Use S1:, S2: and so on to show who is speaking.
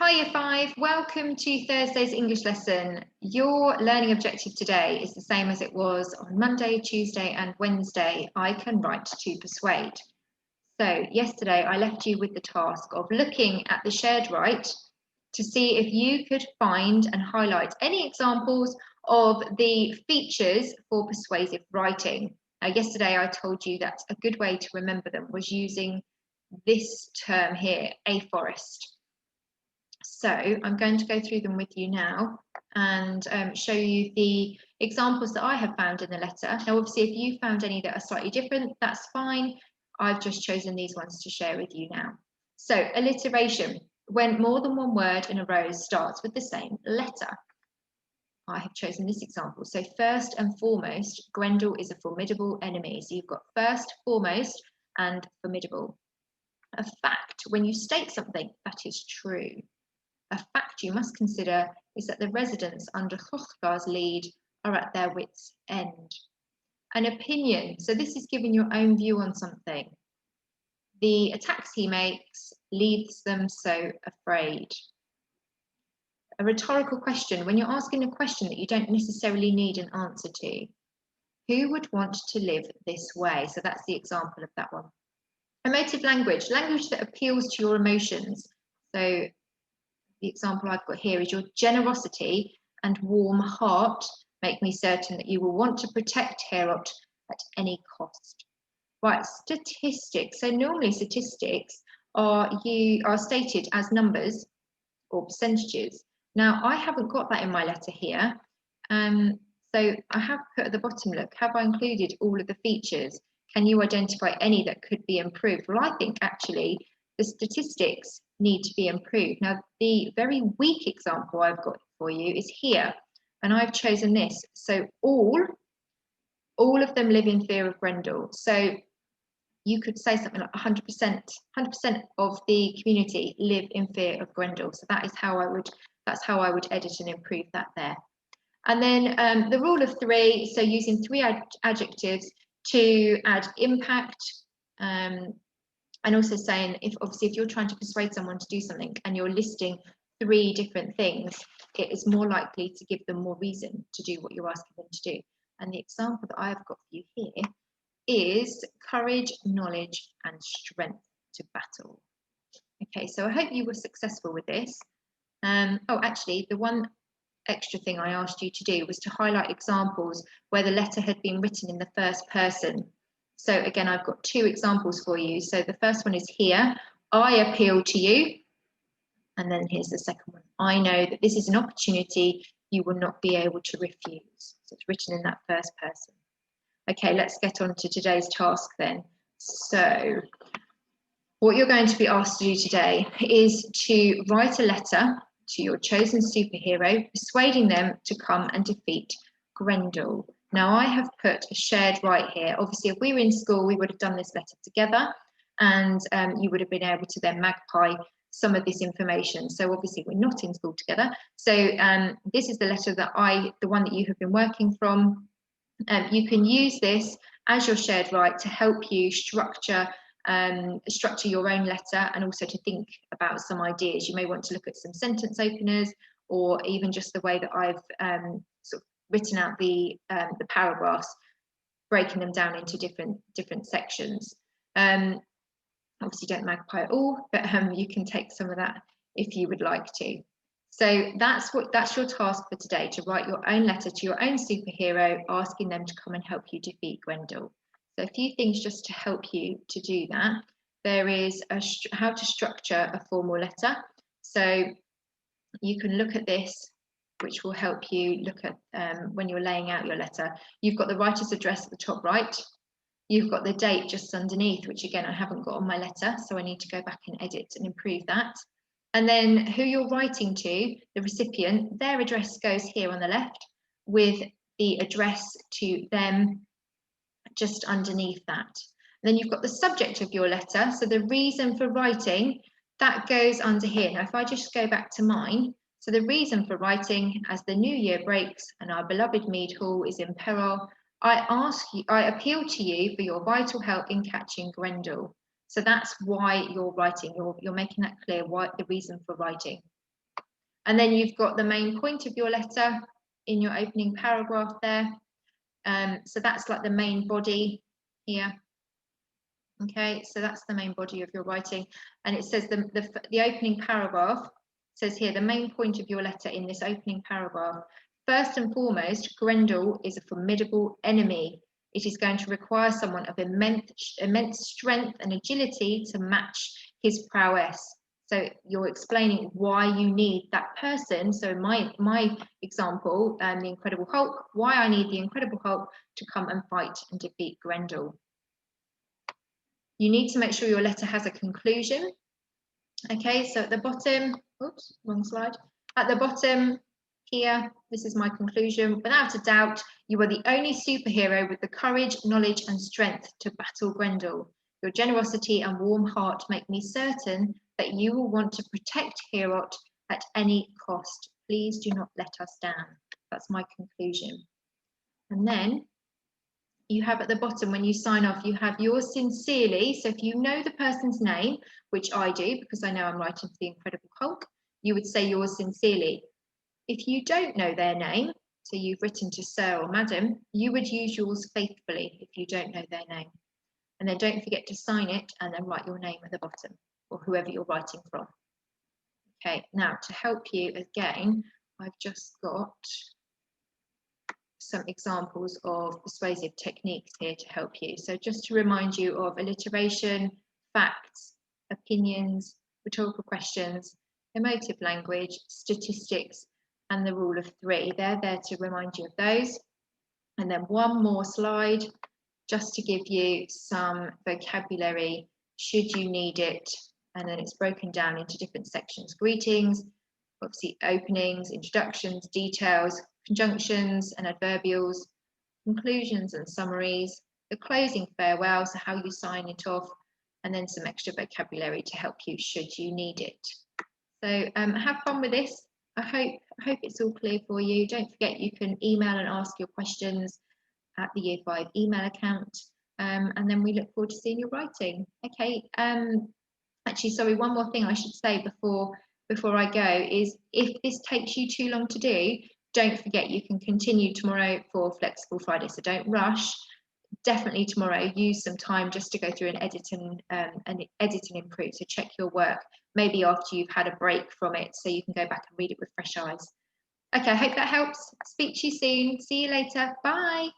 S1: Hi Year 5, welcome to Thursday's English lesson. Your learning objective today is the same as it was on Monday, Tuesday and Wednesday. I can write to persuade. So yesterday I left you with the task of looking at the shared write to see if you could find and highlight any examples of the features for persuasive writing. Now yesterday I told you that a good way to remember them was using this term here, aphorist. So I'm going to go through them with you now and show you the examples that I have found in the letter. Now, obviously, if you found any that are slightly different, that's fine. I've just chosen these ones to share with you now. So alliteration, when more than one word in a row starts with the same letter. I have chosen this example. So first and foremost, Grendel is a formidable enemy. So you've got first, foremost, and formidable. A fact, when you state something that is true. A fact you must consider is that the residents under Hrothgar's lead are at their wits' end. An opinion, so this is giving your own view on something. The attacks he makes leaves them so afraid. A rhetorical question, when you're asking a question that you don't necessarily need an answer to. Who would want to live this way? So that's the example of that one. Emotive language, language that appeals to your emotions. So the example I've got here is your generosity and warm heart make me certain that you will want to protect Heorot at any cost. Right, statistics. So normally statistics are stated as numbers or percentages. Now I haven't got that in my letter here. So I have put at the bottom, look, have I included all of the features? Can you identify any that could be improved? Well, I think actually the statistics need to be improved. Now, the very weak example I've got for you is here, and I've chosen this. So all of them live in fear of Grendel. So you could say something like 100% of the community live in fear of Grendel. So that's how I would edit and improve that there. And then the rule of three, so using three adjectives to add impact, and also saying if you're trying to persuade someone to do something and you're listing three different things, it is more likely to give them more reason to do what you're asking them to do. And the example that I've got for you here is courage, knowledge, and strength to battle. Okay, so I hope you were successful with this. Oh, actually, the one extra thing I asked you to do was to highlight examples where the letter had been written in the first person. So again, I've got two examples for you. So the first one is here, I appeal to you. And then here's the second one. I know that this is an opportunity you will not be able to refuse. So it's written in that first person. Okay, let's get on to today's task then. So what you're going to be asked to do today is to write a letter to your chosen superhero, persuading them to come and defeat Grendel. Now I have put a shared write here. Obviously, if we were in school, we would have done this letter together, and you would have been able to then magpie some of this information. So obviously we're not in school together. So this is the letter that the one that you have been working from. You can use this as your shared write to help you structure your own letter, and also to think about some ideas. You may want to look at some sentence openers, or even just the way that I've sort of written out the paragraphs, breaking them down into different sections. Obviously don't magpie it all, but you can take some of that if you would like to. So that's your task for today, to write your own letter to your own superhero, asking them to come and help you defeat Grendel. So a few things just to help you to do that. There is how to structure a formal letter. So you can look at this, which will help you look at when you're laying out your letter. You've got the writer's address at the top right. You've got the date just underneath, which again, I haven't got on my letter, so I need to go back and edit and improve that. And then who you're writing to, the recipient, their address goes here on the left, with the address to them just underneath that. And then you've got the subject of your letter, so the reason for writing, that goes under here. Now, if I just go back to mine, so the reason for writing, as the new year breaks and our beloved Mead Hall is in peril, I appeal to you for your vital help in catching Grendel. So that's why you're writing. You're making that clear, why the reason for writing. And then you've got the main point of your letter in your opening paragraph there. So that's like the main body here. Okay, so that's the main body of your writing. And it says the opening paragraph says here, the main point of your letter in this opening paragraph. First and foremost, Grendel is a formidable enemy. It is going to require someone of immense strength and agility to match his prowess. So you're explaining why you need that person. So my example, the Incredible Hulk, why I need the Incredible Hulk to come and fight and defeat Grendel. You need to make sure your letter has a conclusion. Okay, so at the bottom, oops, wrong slide. At the bottom here, this is my conclusion. Without a doubt, you are the only superhero with the courage, knowledge, and strength to battle Grendel. Your generosity and warm heart make me certain that you will want to protect Heorot at any cost. Please do not let us down. That's my conclusion. And then you have at the bottom, when you sign off, you have yours sincerely. So if you know the person's name, which I do because I know I'm writing for the Incredible Hulk, you would say yours sincerely. If you don't know their name, so you've written to Sir or Madam, you would use yours faithfully if you don't know their name. And then don't forget to sign it and then write your name at the bottom, or whoever you're writing from. Okay, now to help you again, I've just got some examples of persuasive techniques here to help you. So just to remind you of alliteration, facts, opinions, rhetorical questions, emotive language, statistics, and the rule of three. They're there to remind you of those. And then one more slide, just to give you some vocabulary, should you need it. And then it's broken down into different sections. Greetings, obviously openings, introductions, details, conjunctions and adverbials, conclusions and summaries, the closing farewell, so how you sign it off, and then some extra vocabulary to help you should you need it. So have fun with this. I hope it's all clear for you. Don't forget you can email and ask your questions at the Year 5 email account, and then we look forward to seeing your writing. Okay, actually, sorry, one more thing I should say before I go is if this takes you too long to do, don't forget you can continue tomorrow for Flexible Friday, so don't rush. Definitely tomorrow, use some time just to go through and edit and improve. So check your work, maybe after you've had a break from it, so you can go back and read it with fresh eyes. Okay, I hope that helps. Speak to you soon. See you later. Bye.